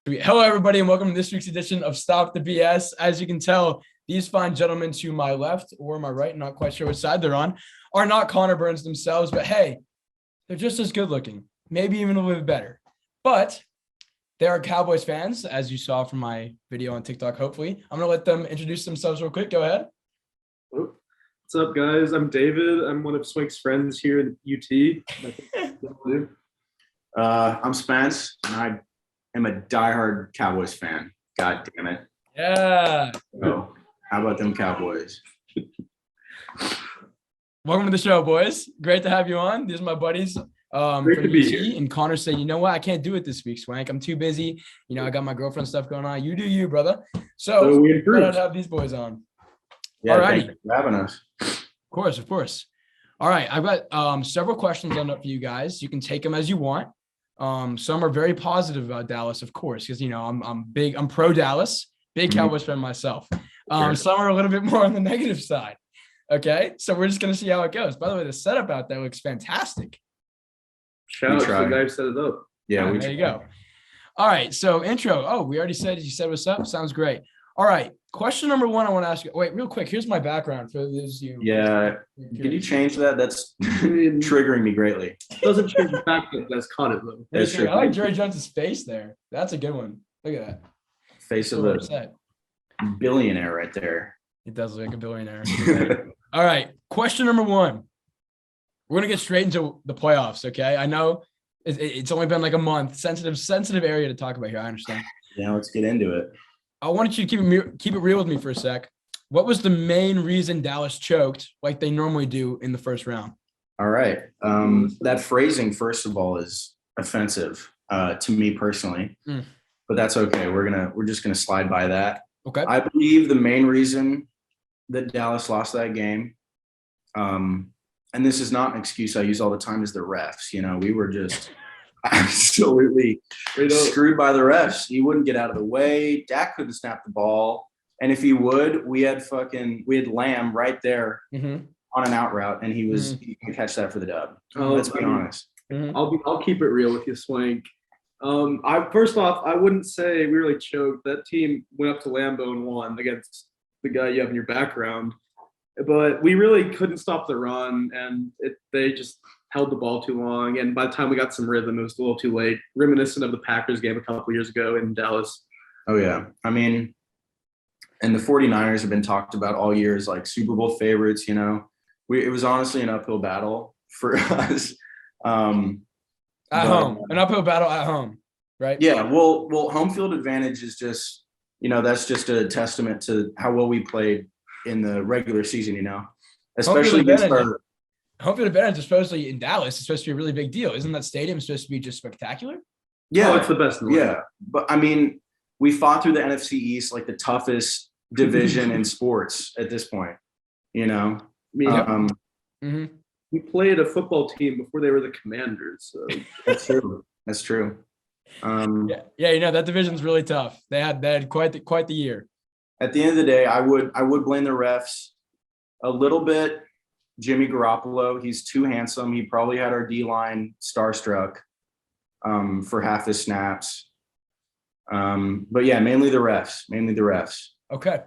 Hello, everybody, and welcome to this week's edition of Stop the BS. As you can tell, these fine gentlemen to my left or my right, not quite sure which side they're on, are not Connor Burns themselves, but hey, they're just as good looking, maybe even a little bit better. But they are Cowboys fans, as you saw from my video on TikTok, hopefully. I'm going to let them introduce themselves real quick. Go ahead. What's up, guys? I'm David. I'm one of Swank's friends here in UT. I'm Spence, and I am a diehard Cowboys fan. God damn it. Yeah. Oh, how about them Cowboys? Welcome to the show, boys. Great to have you on. These are my buddies from Great to be UT. here. And Connor said, you know what? I can't do it this week, Swank. I'm too busy. You know, I got my girlfriend stuff going on. You do you, brother. So we glad improved. to have these boys on. Yeah, Alrighty. thanks for having us. Of course. All right. I've got several questions lined up for you guys. You can take them as you want. Some are very positive about Dallas, of course, because, you know, I'm pro Dallas, big Cowboys fan myself. Sure. Some are a little bit more on the negative side. Okay. So we're just going to see how it goes. By the way, the setup out there looks fantastic. Shout out to the tried. guy who set it up. Yeah, There you go. All right. So intro. Oh, we already said, you said what's up. Sounds great. All right. Question number one, I want to ask you. Wait, real quick. Here's my background for those of you. Yeah. Can you change that? That's triggering me greatly. Doesn't change the fact that that's caught it though. That's true. I like Jerry Jones's face there. That's a good one. Look at that. Face of Cool a upset. billionaire right there. It does look like a billionaire. All right. Question number one. We're going to get straight into the playoffs. Okay. I know it's only been like a month. Sensitive area to talk about here. I understand. Yeah, let's get into it. I wanted you to keep it real with me for a sec. What was the main reason Dallas choked like they normally do in the first round? All right. That phrasing, first of all, is offensive to me personally, but that's okay. We're just gonna slide by that. Okay. I believe the main reason that Dallas lost that game, and this is not an excuse I use all the time, is the refs. You know, we were just absolutely screwed by the refs. He wouldn't get out of the way. Dak couldn't snap the ball. And if he would, we had Lamb right there on an out route, and he could catch that for the dub. Let's be honest. I'll keep it real with you, Swank. First off, I wouldn't say we really choked. That team went up to Lambeau and won against the guy you have in your background. But we really couldn't stop the run, and they just held the ball too long. And by the time we got some rhythm, it was a little too late. Reminiscent of the Packers game a couple of years ago in Dallas. Oh, yeah. I mean, and the 49ers have been talked about all year as like Super Bowl favorites, you know. It was honestly an uphill battle for us. Home. An uphill battle at home, right? Yeah, well, home field advantage is just, you know, that's just a testament to how well we played in the regular season, you know, especially against our home field advantage, especially in Dallas, is supposed to be a really big deal. Isn't that stadium supposed to be just spectacular? Yeah, it's the best in the yeah. world. But I mean, we fought through the NFC East, like the toughest division in sports at this point, you know. We played a football team before they were the Commanders. So. That's true. That's true. Yeah, you know, that division's really tough. They had quite the year. At the end of the day, I would blame the refs a little bit. Jimmy Garoppolo, he's too handsome. He probably had our D-line starstruck for half his snaps. But yeah, mainly the refs. Okay.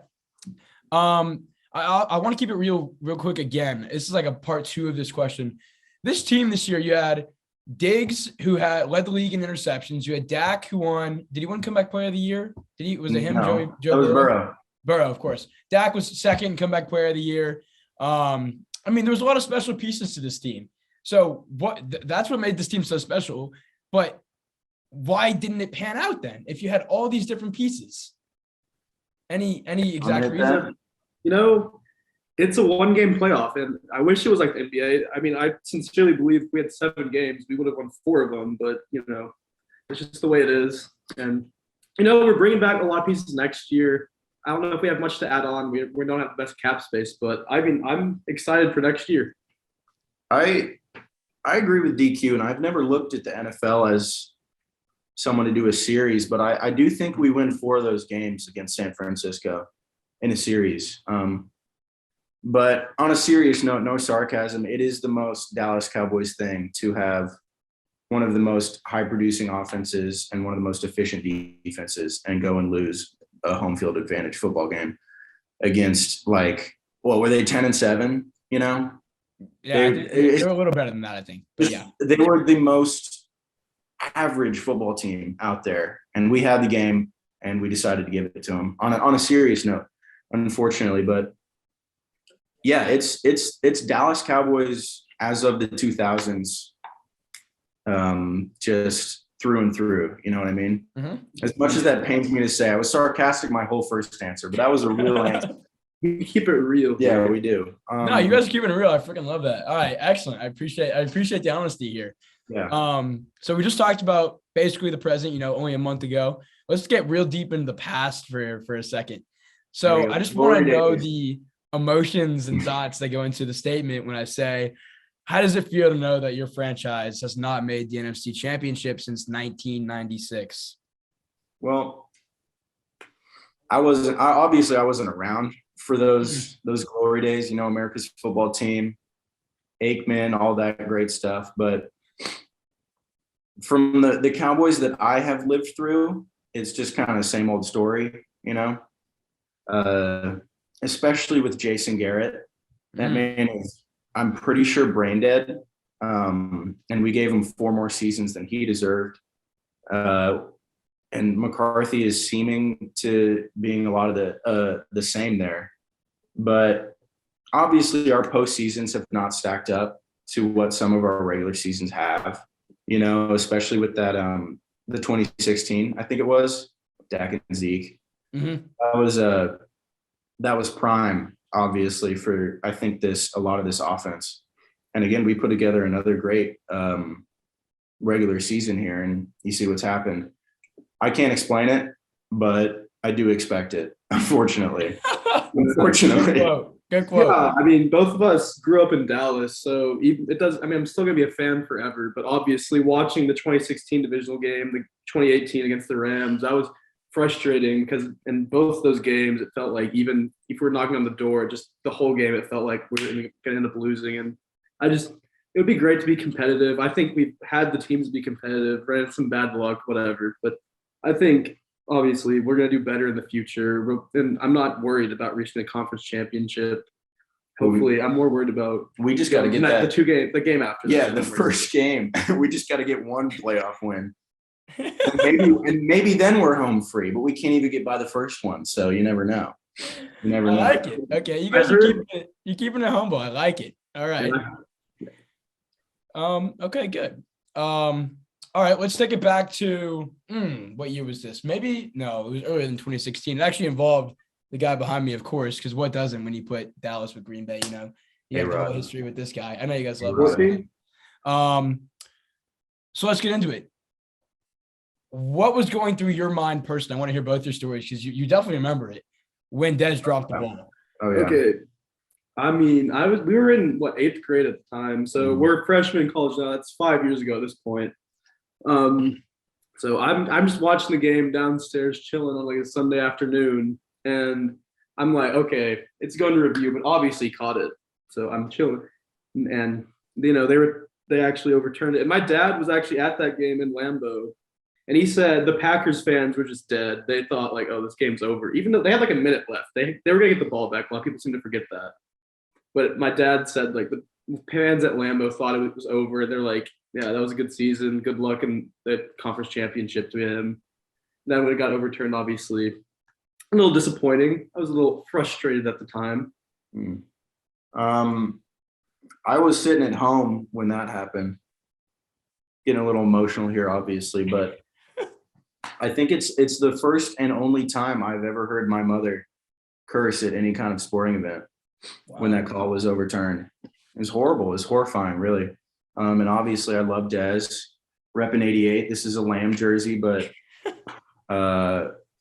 I want to keep it real quick again. This is like a part two of this question. This team this year, you had Diggs, who had led the league in interceptions. You had Dak, who won. Did he win comeback player of the year? Was it him? No, Joe that was Burrow. Burrow, of course. Dak was second comeback player of the year. I mean, there was a lot of special pieces to this team. So that's what made this team so special. But why didn't it pan out then? If you had all these different pieces, any exact reason? You know, it's a one-game playoff, and I wish it was like the NBA. I mean, I sincerely believe if we had 7 games, we would have won 4 of them. But you know, it's just the way it is. And you know, we're bringing back a lot of pieces next year. I don't know if we have much to add on. We don't have the best cap space, but I mean, I'm excited for next year. I agree with DQ, and I've never looked at the NFL as someone to do a series, but I do think we win 4 of those games against San Francisco in a series. But on a serious note, no sarcasm, it is the most Dallas Cowboys thing to have one of the most high producing offenses and one of the most efficient defenses and go and lose a home field advantage football game against were they 10-7, you know? Yeah, they were a little better than that, I think. But yeah. They were the most average football team out there. And we had the game and we decided to give it to them on a serious note, unfortunately. But yeah, it's Dallas Cowboys as of the 2000s, just through and through. You know what I mean? Mm-hmm. As much as that pains me to say, I was sarcastic my whole first answer, but that was a real answer. We keep it real. Yeah, we do. No, you guys are keeping it real. I freaking love that. All right, excellent. I appreciate the honesty here. Yeah. So we just talked about basically the present, only a month ago. Let's get real deep into the past for a second. So I just want to know the emotions and thoughts that go into the statement when I say, how does it feel to know that your franchise has not made the NFC Championship since 1996? Well, I wasn't around for those glory days, America's football team, Aikman, all that great stuff. But from the Cowboys that I have lived through, it's just kind of the same old story, especially with Jason Garrett. That man is, I'm pretty sure, brain dead. And we gave him 4 more seasons than he deserved. And McCarthy is seeming to being a lot of the same there. But obviously our postseasons have not stacked up to what some of our regular seasons have, especially with that the 2016, I think it was, Dak and Zeke. Mm-hmm. That was prime, obviously, for I think a lot of this offense. And again, we put together another great regular season here, and you see what's happened. I can't explain it, but I do expect it, unfortunately. Good quote. Yeah, I mean, both of us grew up in Dallas, so I'm still going to be a fan forever, but obviously watching the 2016 divisional game, the 2018 against the Rams, that was frustrating because in both those games, it felt like even if we're knocking on the door, just the whole game, it felt like we were going to end up losing. And it would be great to be competitive. I think we've had the teams be competitive, ran some bad luck, whatever, but I think obviously we're going to do better in the future. And I'm not worried about reaching the conference championship. Hopefully, I'm more worried about. We just got to get the game after. Yeah, the first game. We just got to get one playoff win. and maybe then we're home free, but we can't even get by the first one. So you never know. I like it. Okay, you guys you're keeping it humble. I like it. All right. Yeah. Okay, good. All right, let's take it back to what year was this? Maybe no, it was earlier than 2016. It actually involved the guy behind me, of course, because what doesn't when you put Dallas with Green Bay? You have the whole history with this guy. I know you guys love this guy. So let's get into it. What was going through your mind personally? I want to hear both your stories because you definitely remember it when Dez dropped the ball. Oh yeah. Okay. I mean, we were in 8th grade at the time, so we're freshmen in college now. That's 5 years ago at this point. So I'm just watching the game downstairs, chilling on a Sunday afternoon, and I'm like, okay, it's going to review, but obviously caught it. So I'm chilling, and they actually overturned it. And my dad was actually at that game in Lambeau, and he said the Packers fans were just dead. They thought oh, this game's over, even though they had a minute left. They were gonna get the ball back. A lot of people seem to forget that. But my dad said the fans at Lambeau thought it was over. They're like, yeah, that was a good season. Good luck in the conference championship to him. Then when it got overturned, obviously, a little disappointing. I was a little frustrated at the time. I was sitting at home when that happened. Getting a little emotional here, obviously, but I think it's the first and only time I've ever heard my mother curse at any kind of sporting event when that call was overturned. It was horrible. It was horrifying, really. And obviously I love Dez, repping 88. This is a Lamb jersey, but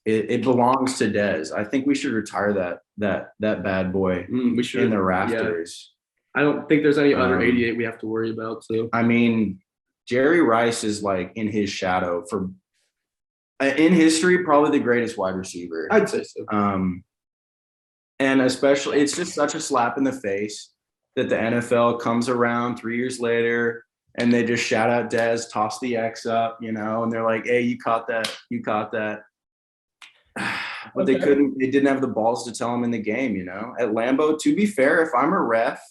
it belongs to Dez. I think we should retire that bad boy we should in the rafters. Yeah. I don't think there's any other 88 we have to worry about. So I mean, Jerry Rice is in his shadow for in history, probably the greatest wide receiver. I'd say so. And especially, it's just such a slap in the face that the NFL comes around 3 years later and they just shout out Dez, toss the X up, and they're like, hey, you caught that. But they didn't have the balls to tell him in the game, At Lambeau, to be fair, if I'm a ref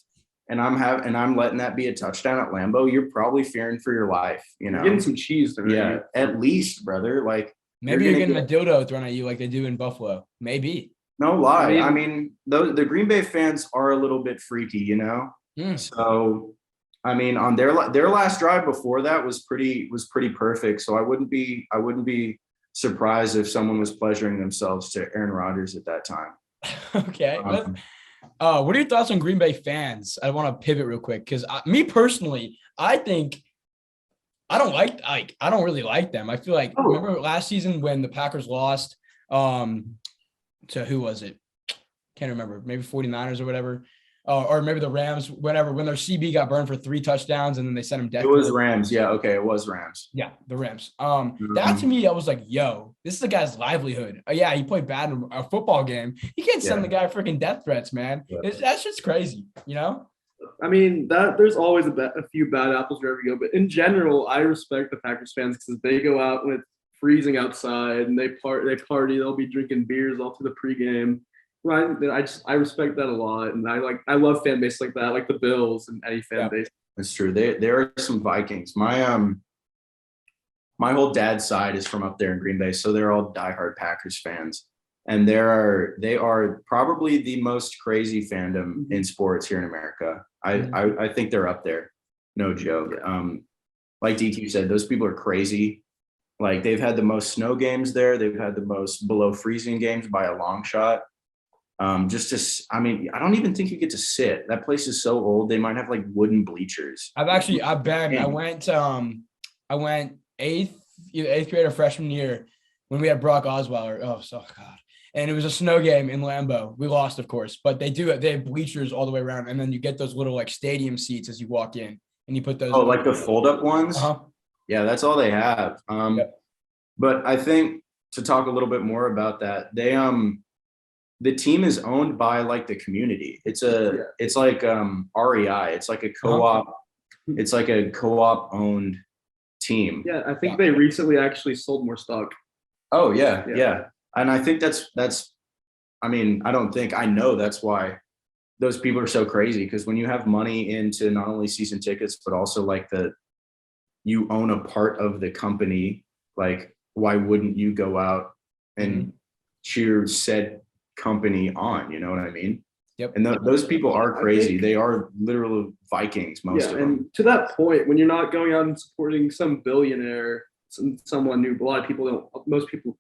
and I'm letting that be a touchdown at Lambeau, you're probably fearing for your life, You're getting some cheese there. Yeah, at least, brother. Like maybe you're getting a dildo thrown at you like they do in Buffalo. Maybe. No lie. I mean, the Green Bay fans are a little bit freaky, So, I mean, on their last drive before that was pretty perfect. So I wouldn't be surprised if someone was pleasuring themselves to Aaron Rodgers at that time. Okay. What are your thoughts on Green Bay fans? I want to pivot real quick because me personally, I think I don't really like them. I feel like remember last season when the Packers lost to who was it? Can't remember. Maybe 49ers or whatever. Or maybe the Rams, when their CB got burned for 3 touchdowns and then they sent him death. It was Rams. Yeah. Okay. It was Rams. Yeah. The Rams. That to me, I was like, yo, this is the guy's livelihood. Yeah. He played bad in a football game. You can't send the guy freaking death threats, man. Yeah. That's just crazy, I mean, there's always a few bad apples wherever you go. But in general, I respect the Packers fans because they go out when it's freezing outside and they party. They'll be drinking beers all through the pregame. Right. I respect that a lot. And I love fan base like that, like the Bills and any fan base. That's true. There are some Vikings. My whole dad's side is from up there in Green Bay, so they're all diehard Packers fans. And they are probably the most crazy fandom in sports here in America. I think they're up there. No joke. Like DQ said, those people are crazy. Like they've had the most snow games there. They've had the most below freezing games by a long shot. I don't even think you get to sit. That place is so old. They might have like wooden bleachers. I went eighth grade or freshman year when we had Brock Osweiler. Oh, God. And it was a snow game in Lambeau. We lost, of course, but they have bleachers all the way around. And then you get those little like stadium seats as you walk in and you put those. Oh, like the fold up ones? Uh-huh. Yeah, that's all they have. But I think to talk a little bit more about that, the team is owned by like the community. It's like REI. It's like a co-op. It's like a co-op owned team. Yeah, I think they recently actually sold more stock. Oh yeah. And I think I know that's why those people are so crazy, because when you have money into not only season tickets, but also like you own a part of the company, like why wouldn't you go out and cheer said company on, you know what I mean? Yep. And those people are crazy. They are literal Vikings, most of them. And to that point, when you're not going out and supporting some billionaire, someone new, most people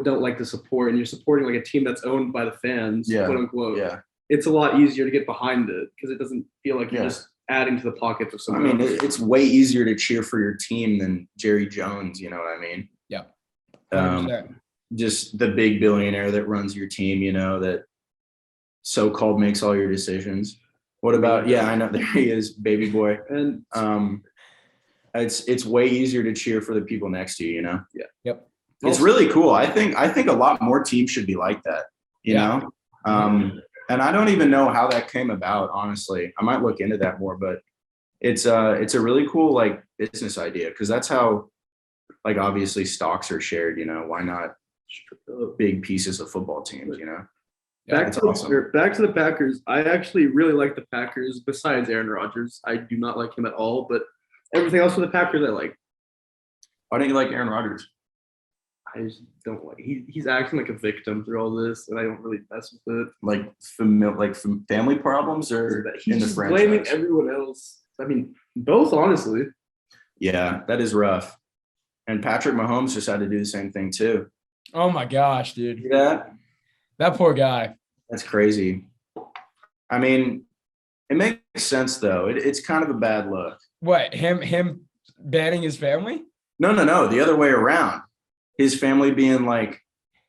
don't like to support, and you're supporting like a team that's owned by the fans, quote unquote. Yeah. It's a lot easier to get behind it because it doesn't feel like you're just adding to the pockets of someone. I mean, it's way easier to cheer for your team than Jerry Jones, you know what I mean? Yeah. Just the big billionaire that runs your team, that so-called makes all your decisions. What about, I know, there he is, baby boy. And it's way easier to cheer for the people next to you, Yeah. Yep. It's really cool. I think a lot more teams should be like that, you know? And I don't even know how that came about, honestly. I might look into that more, but it's a really cool like business idea, because that's how like obviously stocks are shared, why not big pieces of football teams, Back to the Packers. I actually really like the Packers besides Aaron Rodgers. I do not like him at all, but everything else with the Packers I like. Why don't you like Aaron Rodgers? I just don't like. He's acting like a victim through all this, and I don't really mess with it. Like family problems, or he's in the just franchise? Blaming everyone else. I mean, both, honestly. Yeah, that is rough. And Patrick Mahomes just had to do the same thing too. Oh my gosh, dude! See that? That poor guy. That's crazy. I mean, it makes sense though. It's kind of a bad look. What, him banning his family? No. The other way around. His family being like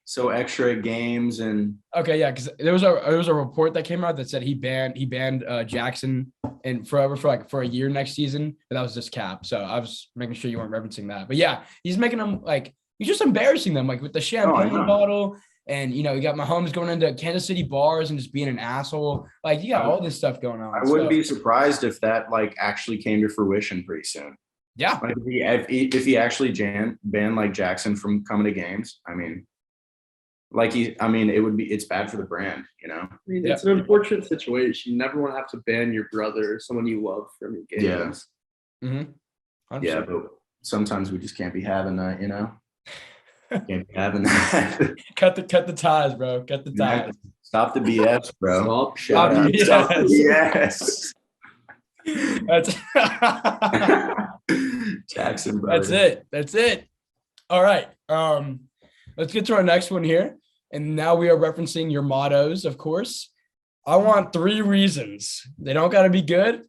so extra at games and. Okay, yeah, because there was a report that came out that said he banned Jackson and for a year next season, but that was just cap. So I was making sure you weren't referencing that. But yeah, he's making them like he's just embarrassing them, like with the champagne bottle. And, you got Mahomes going into Kansas City bars and just being an asshole. Like, you got all this stuff going on. I wouldn't be surprised if that like actually came to fruition pretty soon. Yeah. Like if he actually banned like Jackson from coming to games, I mean, it's bad for the brand, I mean, it's an unfortunate situation. You never want to have to ban your brother or someone you love from your games. Yeah. Mm-hmm. Yeah, but sometimes we just can't be having that, Can't be having that. Cut the ties, bro. Cut the ties. Stop the BS, bro. Stop the BS. That's Jackson, brother. That's it. All right. Let's get to our next one here. And now we are referencing your mottos, of course. I want 3 reasons. They don't got to be good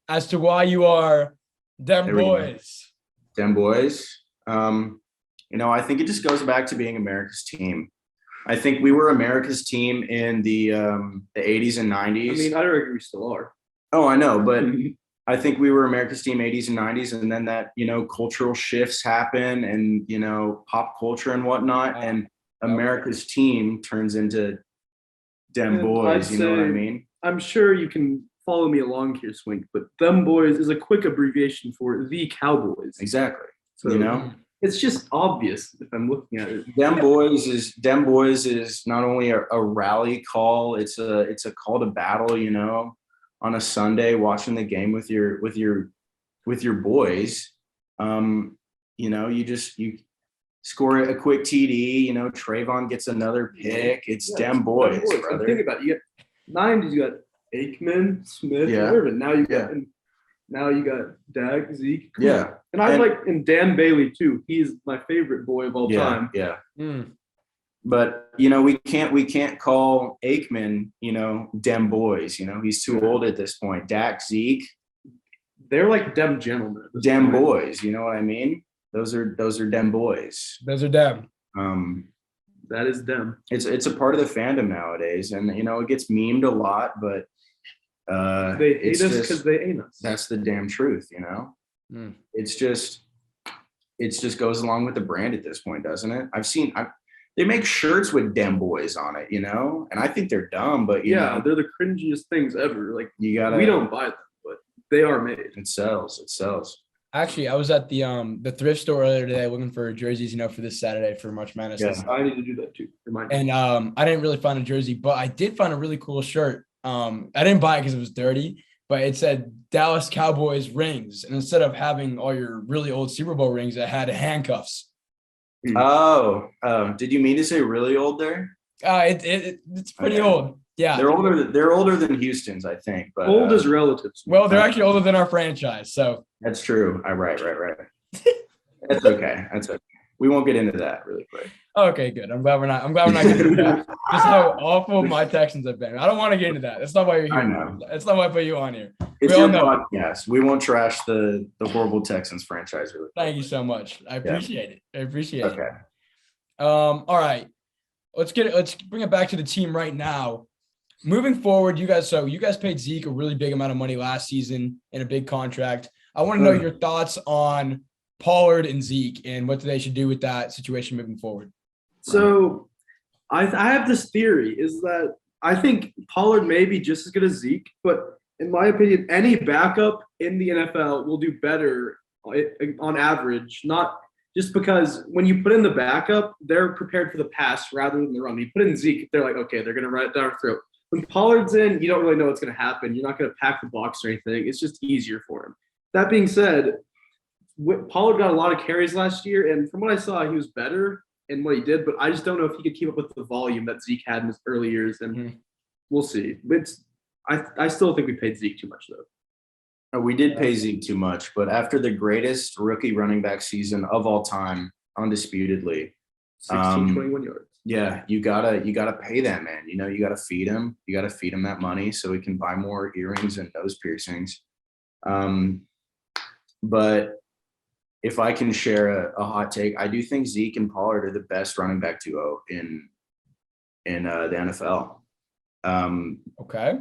as to why you are them boys. Them boys. I think it just goes back to being America's team. I think we were America's team in the 80s and 90s. I mean, I reckon we still are. Oh, I know, but I think we were America's team 80s and 90s, and then that, cultural shifts happen and, pop culture and whatnot, and America's team turns into them boys, you know what I mean? I'm sure you can follow me along here, Swank, but them boys is a quick abbreviation for the Cowboys. Exactly. So, it's just obvious if I'm looking at it. Them boys is not only a rally call, it's a call to battle, on a Sunday watching the game with your boys. You score a quick TD, Trayvon gets another pick. It's them boys, brother. Think about it. You got 90s, you got Aikman, Smith, Irvin. Now you got Dak, Zeke. Yeah. And I like Dan Bailey too. He's my favorite boy of all time. Yeah. But we can't call Aikman, dem boys. He's too old at this point. Dak, Zeke, they're like dem gentlemen. Dem boys, you know what I mean? Those are dem boys. Those are dem. That is dem. It's a part of the fandom nowadays, and it gets memed a lot, but they hate us because they ain't us. That's the damn truth, It's just goes along with the brand at this point, doesn't it? They make shirts with dem boys on it, and I think they're dumb, but they're the cringiest things ever. Like we don't buy them, but they are made. It sells. Actually, I was at the thrift store earlier today looking for jerseys, for this Saturday for March Madness. Yeah, I need to do that too. And I didn't really find a jersey, but I did find a really cool shirt. I didn't buy it because it was dirty, but it said Dallas Cowboys rings. And instead of having all your really old Super Bowl rings, it had handcuffs. Oh, did you mean to say really old there? It's pretty old. Yeah. They're older than Houston's, I think. But old is relative. Well, they're actually older than our franchise. So that's true. Right. That's okay. We won't get into that really quick. Okay, good. I'm glad we're not getting into that. Just how awful my Texans have been. I don't want to get into that. That's not why you're here. I know. That's not why I put you on here. It's your podcast. We won't trash the horrible Texans franchise really quick. Thank you so much. I appreciate it. Okay. All right. Let's bring it back to the team right now. Moving forward, you guys paid Zeke a really big amount of money last season in a big contract. I want to know your thoughts on Pollard and Zeke and what they should do with that situation moving forward. So I have this theory is that I think Pollard may be just as good as Zeke, but in my opinion, any backup in the NFL will do better on average, not just because when you put in the backup, they're prepared for the pass rather than the run. You put in Zeke, they're like, okay, they're going to run it down our throat. When Pollard's in, you don't really know what's going to happen. You're not going to pack the box or anything. It's just easier for him. That being said, Pollard got a lot of carries last year, and from what I saw, he was better in what he did, but I just don't know if he could keep up with the volume that Zeke had in his early years, and we'll see. But I still think we paid Zeke too much, though. We did pay Zeke too much, but after the greatest rookie running back season of all time, undisputedly, 21 yards. Yeah, you gotta pay that man. You gotta feed him. You gotta feed him that money so he can buy more earrings and nose piercings. But if I can share a hot take, I do think Zeke and Pollard are the best running back duo in the NFL. Okay.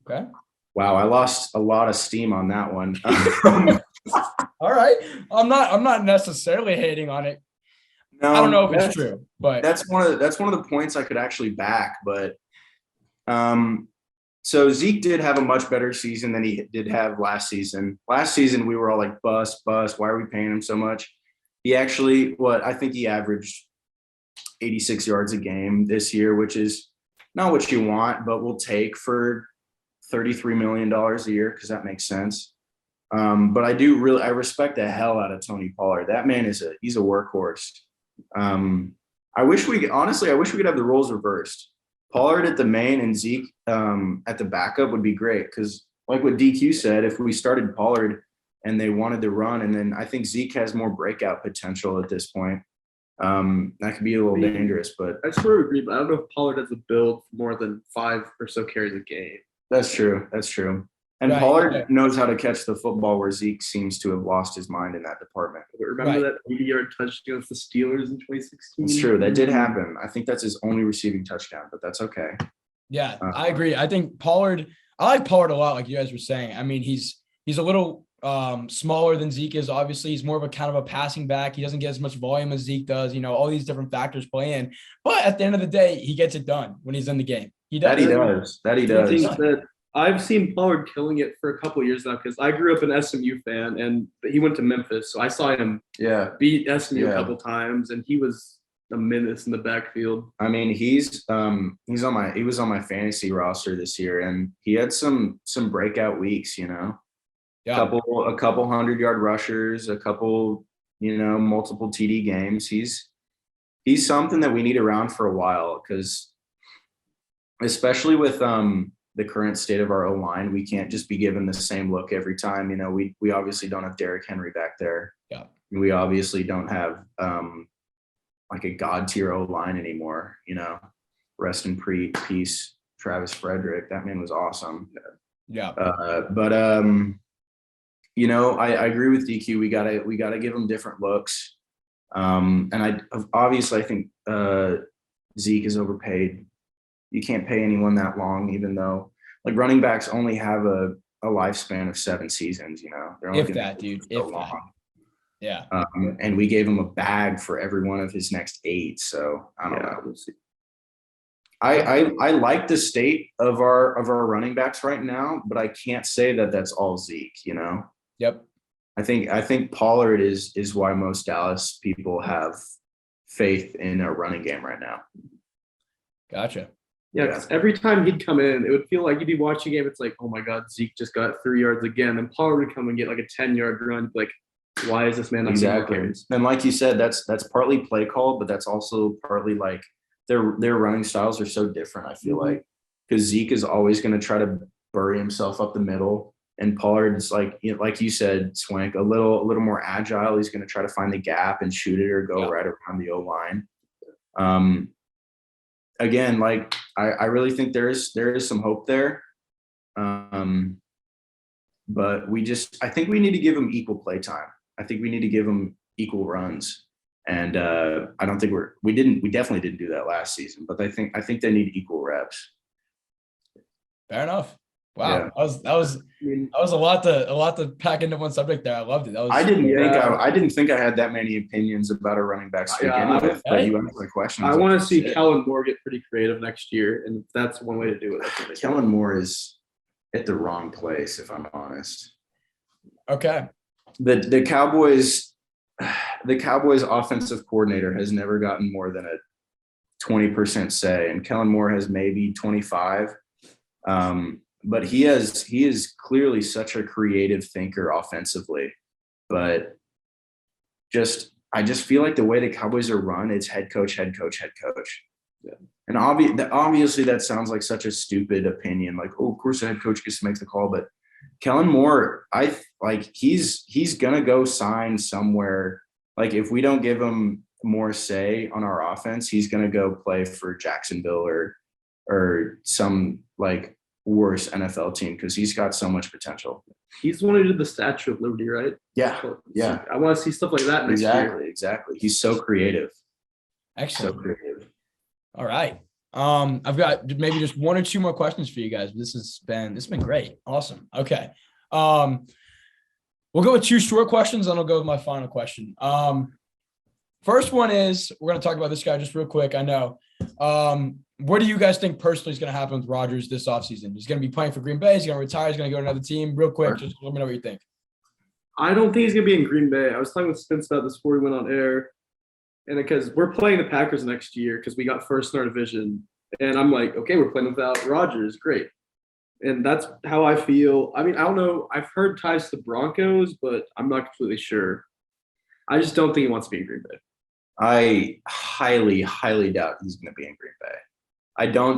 Okay. Wow, I lost a lot of steam on that one. All right. I'm not necessarily hating on it. No, I don't know if it's true, but that's one of the points I could actually back. But so Zeke did have a much better season than he did have last season. Last season we were all like, bust. Why are we paying him so much? He actually, I think he averaged 86 yards a game this year, which is not what you want, but we'll take for $33 million a year because that makes sense. But I respect the hell out of Tony Pollard. That man he's a workhorse. I wish we could have the roles reversed. Pollard at the main and Zeke at the backup would be great because, like what DQ said, if we started Pollard and they wanted to run, and then I think Zeke has more breakout potential at this point. That could be a little dangerous, but I sort of agree, but I don't know if Pollard has a build for more than 5 or so carries a game. That's true. And Right, Pollard knows how to catch the football, where Zeke seems to have lost his mind in that department. But remember that 80-yard touchdown against the Steelers in 2016? It's true. That did happen. I think that's his only receiving touchdown, but that's okay. yeah, I agree. I think I like Pollard a lot, like you guys were saying. I mean, he's a little smaller than Zeke is. Obviously, he's more of a kind of a passing back. He doesn't get as much volume as Zeke does. All these different factors play in. But at the end of the day, he gets it done when he's in the game. He does. That he does. I think that I've seen Pollard killing it for a couple of years now because I grew up an SMU fan and he went to Memphis, so I saw him beat SMU a couple times, and he was a menace in the backfield. I mean, he was on my fantasy roster this year, and he had some breakout weeks. Yeah. A couple 100-yard rushers, a couple multiple TD games. He's something that we need around for a while because, especially with the current state of our O-line, we can't just be given the same look every time. We obviously don't have Derrick Henry back there. Yeah. We obviously don't have like a god tier O-line anymore. Rest in peace, Travis Frederick. That man was awesome. Yeah. But I agree with DQ. We gotta give him different looks. And I think Zeke is overpaid. You can't pay anyone that long, even though like running backs only have a lifespan of 7 seasons. They're only If that, dude. If that. Yeah. And we gave him a bag for every one of his next 8. So I don't know. We'll see. I like the state of our running backs right now, but I can't say that that's all Zeke. Yep. I think Pollard is why most Dallas people have faith in a running game right now. Gotcha. Yeah, because every time he'd come in, it would feel like you'd be watching a game. It's like, oh my God, Zeke just got 3 yards again. And Pollard would come and get like a 10-yard run. Like, why is this man not exactly? And like you said, that's partly play call, but that's also partly like their running styles are so different. I feel like because Zeke is always going to try to bury himself up the middle, and Pollard is like you said, Swank, a little more agile. He's going to try to find the gap and shoot it or go right around the O-line. Again, like I really think there is some hope there. But I think we need to give him equal play time. I think we need to give him equal runs. And I don't think we definitely didn't do that last season, but I think they need equal reps. Fair enough. Wow. Yeah. That was a lot to pack into one subject there. I loved it. I didn't think I had that many opinions about a running back to begin with, but you asked my question. I want to see Kellen Moore get pretty creative next year, and that's one way to do it. Kellen Moore is at the wrong place, if I'm honest. Okay. The Cowboys offensive coordinator has never gotten more than a 20% say, and Kellen Moore has maybe 25. But he is clearly such a creative thinker offensively. But I just feel like the way the Cowboys are run, it's head coach. Yeah. And obviously that sounds like such a stupid opinion. Like, oh, of course the head coach gets to make the call, but Kellen Moore, he's gonna go sign somewhere. Like if we don't give him more say on our offense, he's gonna go play for Jacksonville or some like worse NFL team because he's got so much potential. He's the one who did the Statue of Liberty, right? Yeah. Yeah. I want to see stuff like that next year. Exactly. He's so creative. Excellent. So creative. All right. I've got maybe just 1 or 2 more questions for you guys. This has been great. Awesome. Okay. We'll go with 2 short questions, and I'll go with my final question. First one is we're going to talk about this guy just real quick. I know. What do you guys think personally is going to happen with Rodgers this offseason? He's going to be playing for Green Bay. He's going to retire. He's going to go to another team. Real quick, just let me know what you think. I don't think he's going to be in Green Bay. I was talking with Spence about this before we went on air. And because we're playing the Packers next year because we got first in our division. And I'm like, okay, we're playing without Rodgers. Great. And that's how I feel. I mean, I don't know. I've heard ties to the Broncos, but I'm not completely sure. I just don't think he wants to be in Green Bay. I highly, highly doubt he's going to be in Green Bay.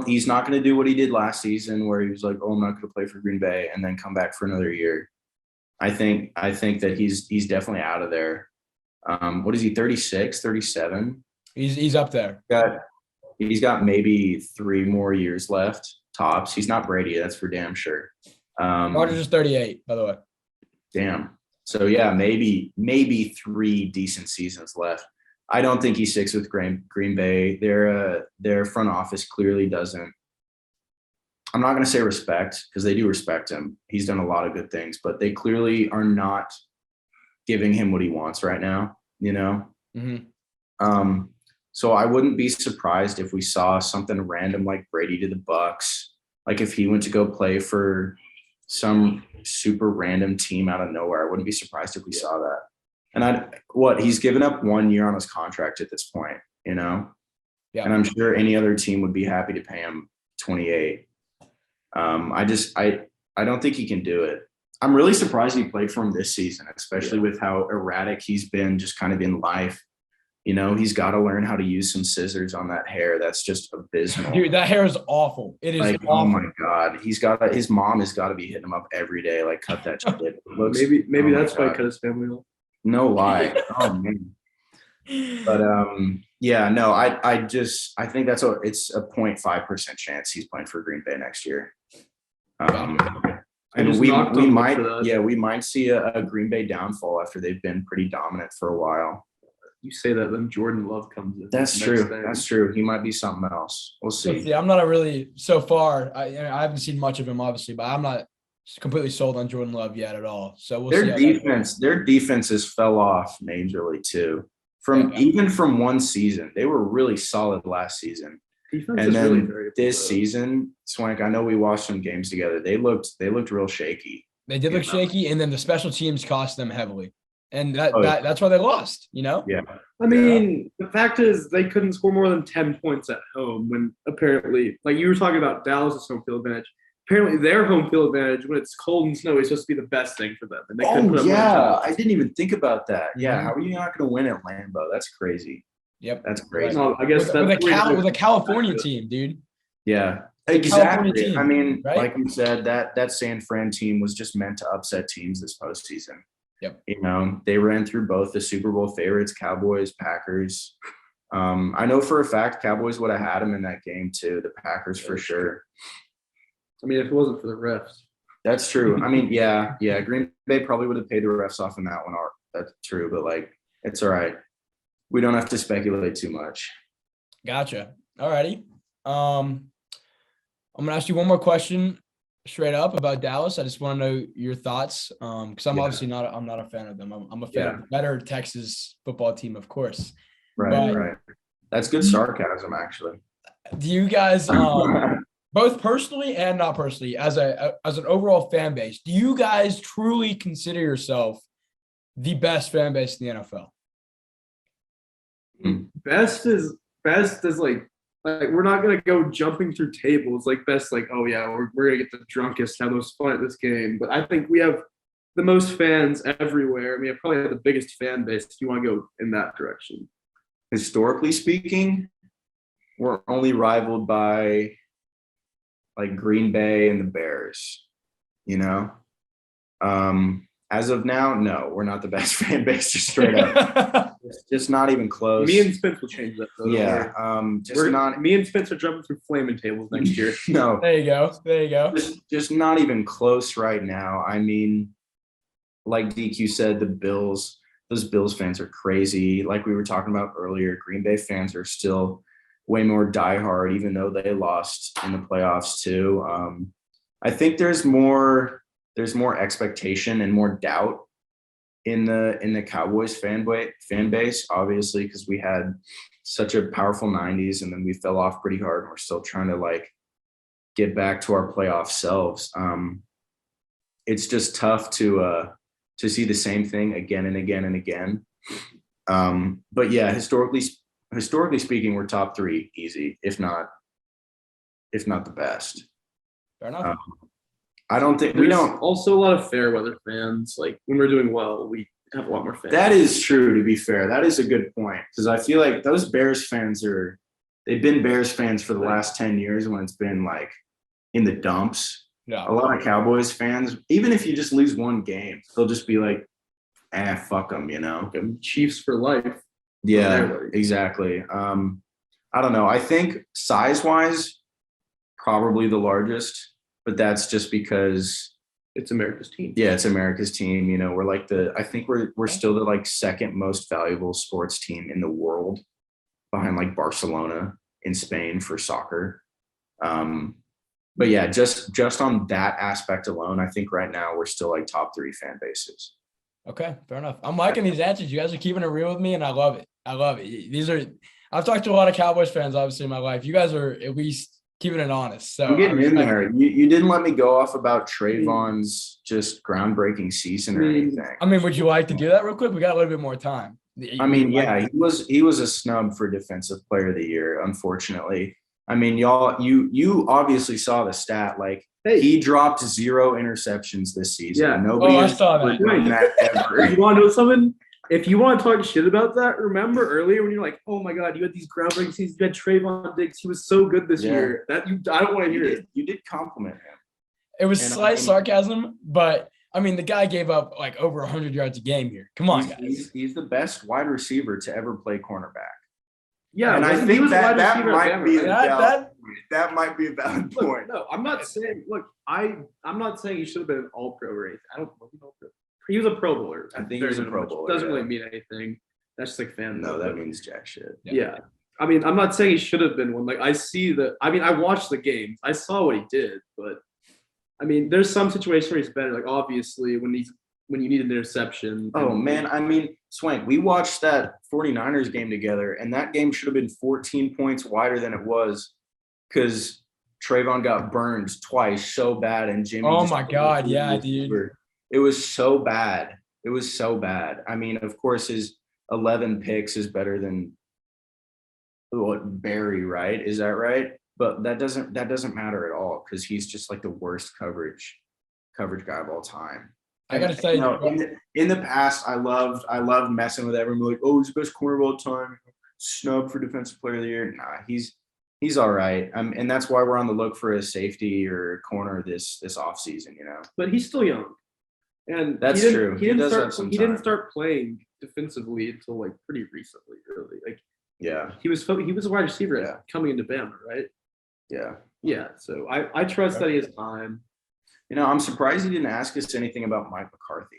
He's not going to do what he did last season where he was like, oh, I'm not going to play for Green Bay and then come back for another year. I think that he's definitely out of there. What is he, 36, 37? He's up there. He's got maybe 3 more years left, tops. He's not Brady, that's for damn sure. Rodgers is 38, by the way. Damn. So, yeah, maybe 3 decent seasons left. I don't think he sticks with Green Bay. Their front office clearly doesn't. I'm not going to say respect because they do respect him. He's done a lot of good things, but they clearly are not giving him what he wants right now, you know? Mm-hmm. So I wouldn't be surprised if we saw something random like Brady to the Bucks, like if he went to go play for some super random team out of nowhere. I wouldn't be surprised if we saw that. And he's given up 1 year on his contract at this point, you know? Yeah. And I'm sure any other team would be happy to pay him 28. I don't think he can do it. I'm really surprised he played for him this season, especially with how erratic he's been just kind of in life. You know, he's got to learn how to use some scissors on that hair. That's just abysmal. Dude, that hair is awful. It is awful. Oh my God. His mom has got to be hitting him up every day. Like, cut that shit. Maybe that's why he cut his family off. No lie. Oh man. But yeah, no, I think it's a 0.5% chance he's playing for Green Bay next year. And we might see a Green Bay downfall after they've been pretty dominant for a while. You say that, then Jordan Love comes in. That's true. That's true. He might be something else. We'll see. Yeah, I'm not really so far. I haven't seen much of him, obviously, but I'm not completely sold on Jordan Love yet at all. So we'll see. Their defenses fell off majorly too. Even from one season, they were really solid last season. Defense and then really this season, Swank, I know we watched some games together. They looked real shaky. They did look shaky, and then the special teams cost them heavily. And that's why they lost, you know? Yeah. I mean, the fact is they couldn't score more than 10 points at home when apparently, like you were talking about Dallas' home field advantage. Apparently their home field advantage when it's cold and snowy is supposed to be the best thing for them. And they I didn't even think about that. Yeah, how are you not going to win at Lambeau? That's crazy. Yep. That's crazy. No, I guess with a California team, dude. Yeah, exactly. Team, I mean, right? like you said, that San Fran team was just meant to upset teams this postseason. Yep. You know, they ran through both the Super Bowl favorites, Cowboys, Packers. I know for a fact Cowboys would have had them in that game too. The Packers for sure. I mean, if it wasn't for the refs. That's true. I mean, yeah. Green Bay probably would have paid the refs off in that one. That's true, but like, it's all right. We don't have to speculate too much. Gotcha. All righty. I'm gonna ask you one more question straight up about Dallas. I just want to know your thoughts. Because I'm obviously not a fan of them. I'm a fan of the better Texas football team, of course. Right. That's good sarcasm, actually. Do you guys both personally and not personally, as an overall fan base, do you guys truly consider yourself the best fan base in the NFL? Best is like we're not gonna go jumping through tables like best, like, oh yeah, we're gonna get the drunkest, have the most fun at this game. But I think we have the most fans everywhere. I mean, probably have the biggest fan base if you want to go in that direction. Historically speaking, we're only rivaled by like Green Bay and the Bears, you know? As of now, no, we're not the best fan base, just straight up. It's just not even close. Me and Spence will change that. Though, me and Spence are jumping through flaming tables next year. No. There you go. Just not even close right now. I mean, like DQ said, those Bills fans are crazy. Like we were talking about earlier, Green Bay fans are still way more diehard, even though they lost in the playoffs too. I think there's more expectation and more doubt in the Cowboys fan base, obviously, because we had such a powerful 90s and then we fell off pretty hard and we're still trying to like get back to our playoff selves. It's just tough to see the same thing again and again and again. But yeah, historically speaking, we're top 3 easy, if not the best. Fair enough. I don't think There's also a lot of fair weather fans. Like when we're doing well, we have a lot more fans. That is true, to be fair. That is a good point. Because I feel like those Bears fans they've been Bears fans for the last 10 years when it's been like in the dumps. Yeah. A lot of Cowboys fans, even if you just lose one game, they'll just be like, fuck them, you know? Chiefs for life. Yeah, exactly. I don't know. I think size-wise, probably the largest, but that's just because it's America's team. Yeah, it's America's team. You know, we're like I think we're still the like second most valuable sports team in the world, behind like Barcelona in Spain for soccer. But yeah, just on that aspect alone, I think right now we're still like top 3 fan bases. Okay, fair enough. I'm liking these answers. You guys are keeping it real with me, and I love it. I've talked to a lot of Cowboys fans, obviously, in my life. You guys are at least keeping it honest. So I'm getting in there. You didn't let me go off about Trayvon's just groundbreaking season or anything. I mean, would you like to do that real quick? We got a little bit more time. I mean, yeah, he was a snub for Defensive Player of the Year, unfortunately. I mean, y'all, you obviously saw the stat. Like, he dropped 0 interceptions this season. Yeah, nobody I saw that. done that ever. You want to know something? If you want to talk shit about that, remember earlier when you're like, "Oh my God, you had these groundbreaking seasons. You had Trayvon Diggs. He was so good this year." I don't want to hear it. You did compliment him. It was slight sarcasm, but I mean, the guy gave up like over 100 yards a game here. Come on, guys. He's the best wide receiver to ever play cornerback. Yeah, and I think that might be that might be a valid look, point. No, I'm not saying. Look, I'm not saying he should have been an All-Pro or anything. I don't know. He was a Pro Bowler. I think he was a Pro Bowler. Doesn't really mean anything. That's just like fan. No, that means jack shit. Yeah. I mean, I'm not saying he should have been one. Like I watched the games. I saw what he did, but I mean, there's some situations where he's better. Like obviously when you need an interception. Oh man, I mean, Swank, we watched that 49ers game together, and that game should have been 14 points wider than it was because Trayvon got burned twice so bad, and Jimmy. Oh my God, yeah, dude. It was so bad. It was so bad. I mean, of course, his 11 picks is better than Barry, right? Is that right? But that doesn't matter at all because he's just like the worst coverage guy of all time. I gotta say, in the past, I loved messing with everyone. Like, oh, he's the best corner of all time. Snub for Defensive Player of the Year. Nah, he's all right. And that's why we're on the look for a safety or corner this offseason, you know. But he's still young. And that's true. He didn't start playing defensively until like pretty recently, really. Like, yeah, he was a wide receiver coming into Bama, right? Yeah. Yeah. So I trust that he has time. You know, I'm surprised he didn't ask us anything about Mike McCarthy.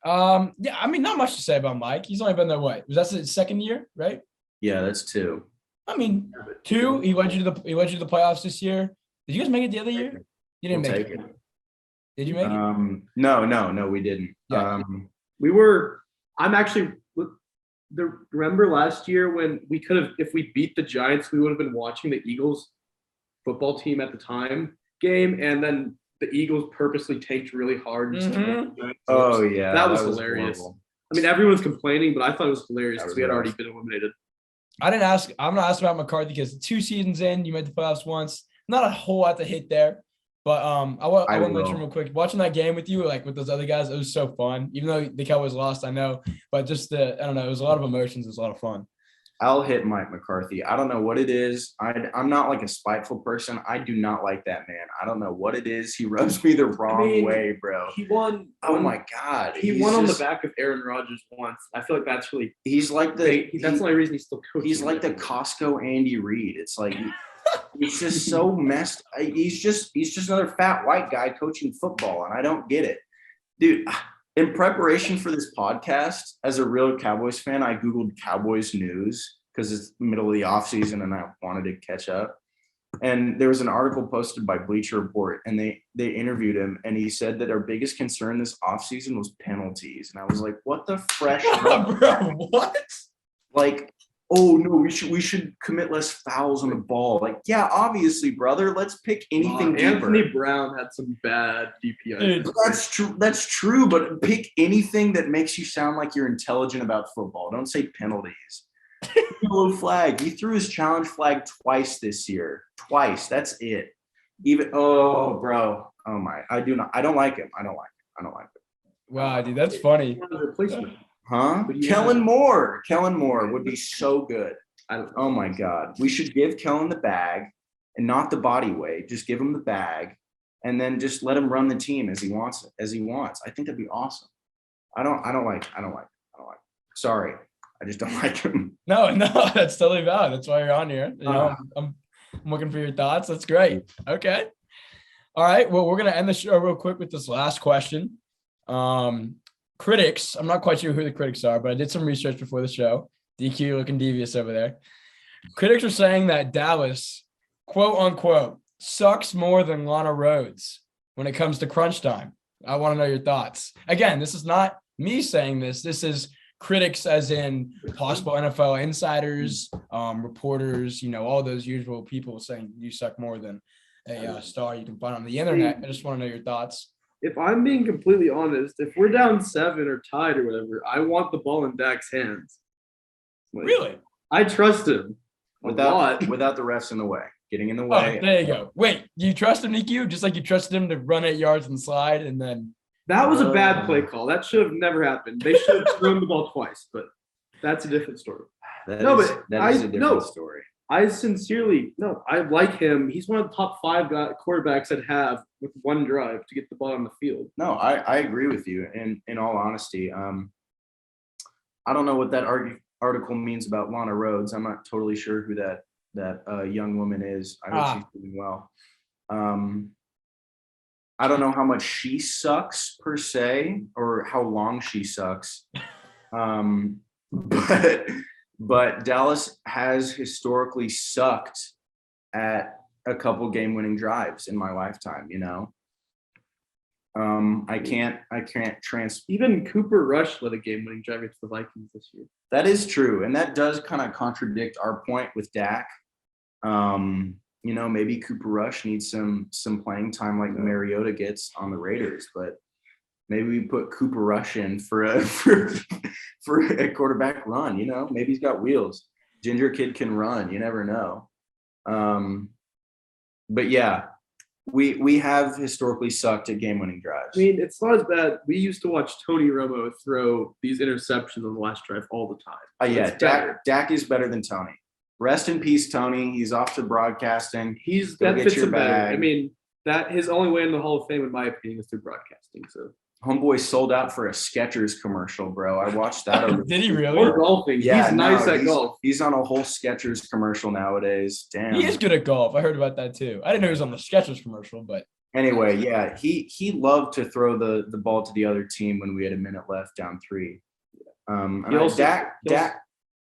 Yeah, I mean, not much to say about Mike. He's only been there was that his second year, right? Yeah, that's 2. I mean, 2. He led you to the playoffs this year. Did you guys make it the other year? You didn't make it. Did you make it? No, we didn't. Yeah. Remember last year when we could have, if we beat the Giants, we would have been watching the Eagles football team at the time game, and then the Eagles purposely tanked really hard. Oh yeah, that was hilarious. Horrible. I mean, everyone's complaining, but I thought it was hilarious because we had already been eliminated. I'm not asking about McCarthy because 2 seasons in, you made the playoffs once. Not a whole lot to hit there. But I want to mention real quick, watching that game with you, like with those other guys, it was so fun. Even though the Cowboys lost, I know, but just I don't know, it was a lot of emotions. It was a lot of fun. I'll hit Mike McCarthy. I don't know what it is. I'm not like a spiteful person. I do not like that man. I don't know what it is. He rubs me the wrong way, bro. He won. Oh my God. He won on the back of Aaron Rodgers once. I feel like that's really. He's like that's the only reason he's still coaching. He's like the Costco Andy Reid. It's like. He's just so messed. He's just another fat white guy coaching football, and I don't get it, dude. In preparation for this podcast, as a real Cowboys fan, I Googled Cowboys news because it's the middle of the offseason and I wanted to catch up. And there was an article posted by Bleacher Report, and they interviewed him, and he said that our biggest concern this offseason was penalties. And I was like, what the fresh Bro, what? like, oh no, we should commit less fouls on the ball. Like, yeah, obviously, brother. Let's pick anything deeper. Anthony Brown had some bad DPI. Dude. That's true, but pick anything that makes you sound like you're intelligent about football. Don't say penalties. Yellow flag. He threw his challenge flag twice this year. Twice. That's it. Bro. Oh my. I don't like him. I don't like him. Wow, dude, that's funny. Replacement. Huh? Kellen Moore. Kellen Moore would be so good. Oh my God. We should give Kellen the bag and not the body weight. Just give him the bag and then just let him run the team as he wants. I think that'd be awesome. I don't like him. Sorry. I just don't like him. No, that's totally valid. That's why you're on here. You know, I'm looking for your thoughts. That's great. Okay. All right. Well, we're going to end the show real quick with this last question. Critics, I'm not quite sure who the critics are, but I did some research before the show. DQ looking devious over there. Critics are saying that Dallas, quote unquote, sucks more than Lana Rhodes when it comes to crunch time. I want to know your thoughts. Again, this is not me saying this. This is critics as in possible NFL insiders, reporters, you know, all those usual people saying you suck more than a star you can find on the internet. I just want to know your thoughts. If I'm being completely honest, if we're down 7 or tied or whatever, I want the ball in Dak's hands. Like, Really? I trust him without the refs in the way, getting in the way. Oh, there you go. Wait, do you trust him, EQ? Just like you trusted him to run 8 yards and slide and then. That was a bad play call. That should have never happened. They should have thrown the ball twice, but that's a different story. That is a different story. I like him. He's one of the top 5 quarterbacks that have with one drive to get the ball on the field. No, I agree with you. And in all honesty, I don't know what that article means about Lana Rhodes. I'm not totally sure who that young woman is. I hope she's doing well. I don't know how much she sucks per se, or how long she sucks. But Dallas has historically sucked at a couple game-winning drives in my lifetime, you know. I can't even Cooper Rush led a game-winning drive against the Vikings this year. That is true, and that does kind of contradict our point with Dak. You know, maybe Cooper Rush needs some playing time like Mariota gets on the Raiders, but maybe we put Cooper Rush in for a quarterback run. You know, maybe he's got wheels. Ginger kid can run. You never know. But yeah, we have historically sucked at game-winning drives. I mean, it's not as bad. We used to watch Tony Romo throw these interceptions on the last drive all the time. Yeah, Dak is better than Tony. Rest in peace, Tony. He's off to broadcasting. That fits him better. I mean, that his only way in the Hall of Fame, in my opinion, is through broadcasting. So homeboy sold out for a Skechers commercial, bro. I watched that. Did he really? Or golfing. Yeah, he's nice at golf. He's on a whole Skechers commercial nowadays. Damn. He is good at golf. I heard about that too. I didn't know he was on the Skechers commercial, but anyway, yeah, he loved to throw the ball to the other team when we had a minute left, down 3. Dak,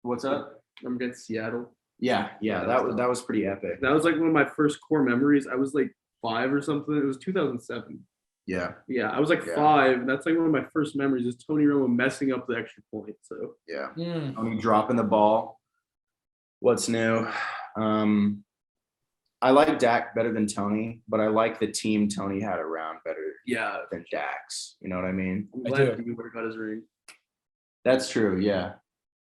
what's up? I'm against Seattle. Yeah, that was pretty epic. That was like one of my first core memories. I was like 5 or something. It was 2007. Yeah, I was like 5. And that's like one of my first memories is Tony Romo messing up the extra point. So yeah, Tony dropping the ball. What's new? I like Dak better than Tony, but I like the team Tony had around better. Yeah, than Dak's. You know what I mean? I'm glad he got his ring. That's true. Yeah,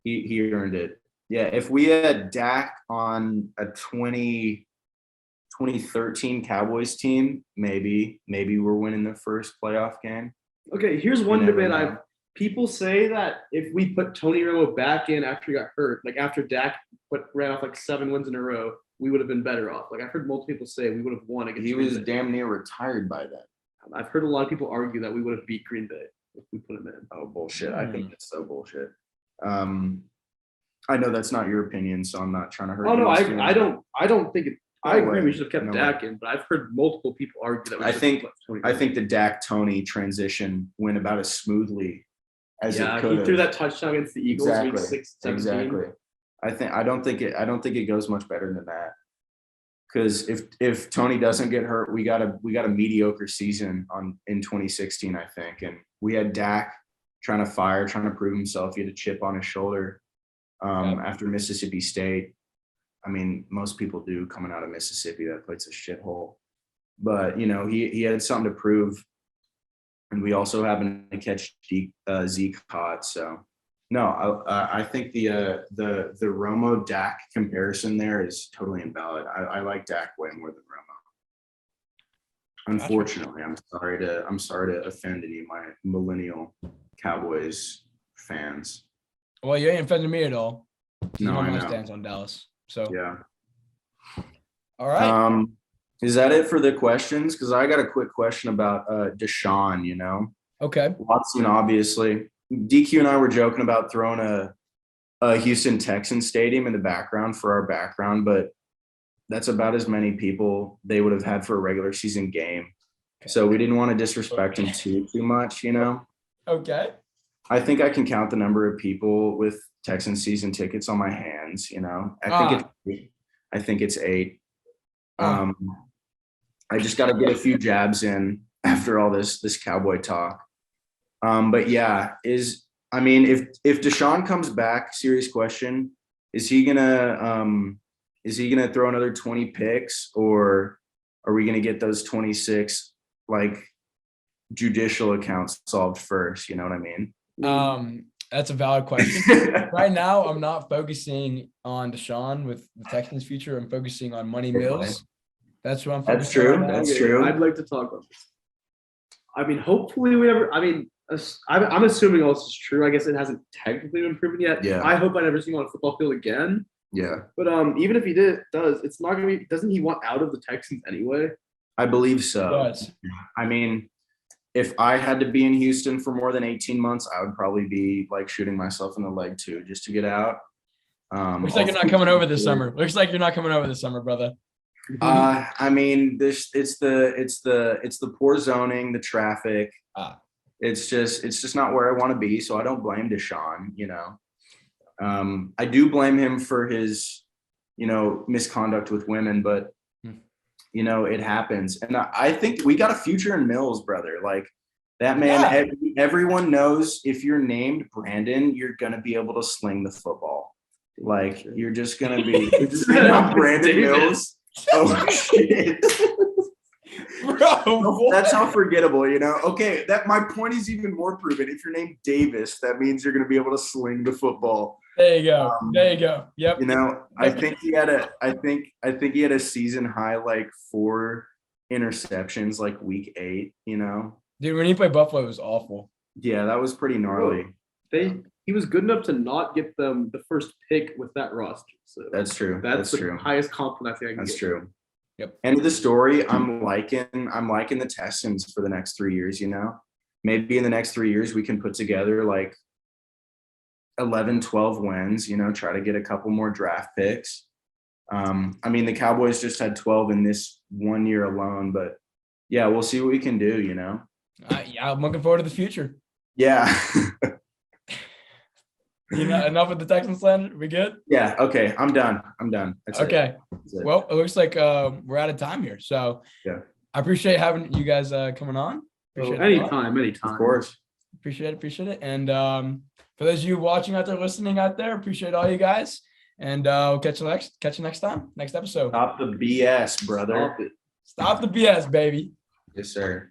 he earned it. Yeah, if we had Dak on a 2013 Cowboys team, maybe we're winning the first playoff game. Okay, here's one debate people say that if we put Tony Romo back in after he got hurt, like after Dak ran off like 7 wins in a row, we would have been better off. Like I've heard multiple people say we would have won against Green Bay. He was damn near retired by then. I've heard a lot of people argue that we would have beat Green Bay if we put him in. Oh, bullshit. I think that's so bullshit. I know that's not your opinion, so I'm not trying to hurt. Oh no, I don't think it. I agree. We should have kept Dak in, but I've heard multiple people argue that. I think the Dak Tony transition went about as smoothly as it could. He threw that touchdown against the Eagles. Week 6, 17. Exactly. I don't think it goes much better than that. because if Tony doesn't get hurt, we got a mediocre season in 2016, I think. And we had Dak trying to prove himself. He had a chip on his shoulder after Mississippi State. I mean, most people do coming out of Mississippi. That place is a shithole. But, he had something to prove. And we also happened to catch Zeke hot. So, no, I think the Romo Dak comparison there is totally invalid. I like Dak way more than Romo. Unfortunately, I'm sorry to offend any of my millennial Cowboys fans. Well, you ain't offending me at all. No, I my know. stance on Dallas. So Yeah. All right. Is that it for the questions? Because I got a quick question about Deshaun. Okay. Watson, obviously. DQ and I were joking about throwing a Houston Texans stadium in the background for our background, but that's about as many people they would have had for a regular season game. So we didn't want to disrespect him too much, Okay. I think I can count the number of people with Texans season tickets on my hands, I think it's 8. I just got to get a few jabs in after all this Cowboy talk. But yeah, if Deshaun comes back, serious question, is he gonna throw another 20 picks, or are we gonna get those 26 judicial accounts solved first? You know what I mean? That's a valid question. Right now, I'm not focusing on Deshaun with the Texans' future. I'm focusing on Money Mills. That's what I'm focusing That's true. on. That's true. I'd like to talk about this. I mean, hopefully I'm assuming all this is true. I guess it hasn't technically been proven yet. Yeah. I hope I never see him on a football field again. Yeah. But even if he it's not gonna be. Doesn't he want out of the Texans anyway? I believe so. Yes. I mean, if I had to be in Houston for more than 18 months, I would probably be shooting myself in the leg too, just to get out. Looks like you're not coming over this summer. Looks like you're not coming over this summer, brother. I mean, it's the poor zoning, the traffic. It's just not where I want to be. So I don't blame Deshaun, I do blame him for his, misconduct with women, but it happens. And I think we got a future in Mills, brother. That man, everyone knows if you're named Brandon, you're going to be able to sling the football. You're just going to be Brandon Mills. Oh, shit. Bro, that's how forgettable, Okay, that my point is even more proven. If you're named Davis, that means you're going to be able to sling the football. There you go. There you go. Yep. I think he had a season high 4 interceptions week 8. Dude, when he played Buffalo, it was awful. Yeah, that was pretty gnarly. He was good enough to not get them the first pick with that roster. So that's true. That's the true. highest compliment I think I can That's get. true. Yep. End of the story. I'm liking the Texans for the next 3 years. Maybe in the next 3 years we can put together 11, 12 wins. Try to get a couple more draft picks. The Cowboys just had 12 in this 1 year alone, but yeah, we'll see what we can do. Yeah, I'm looking forward to the future. Yeah. Enough with the Texans slander? We good? Yeah. Okay. I'm done. That's okay. It. Well, it looks like we're out of time here. So yeah, I appreciate having you guys coming on. Anytime. Of course. Appreciate it. And for those of you watching out there, listening out there, appreciate all you guys. And we'll catch you next time, next episode. Stop the BS, brother. Stop the BS, baby. Yes, sir.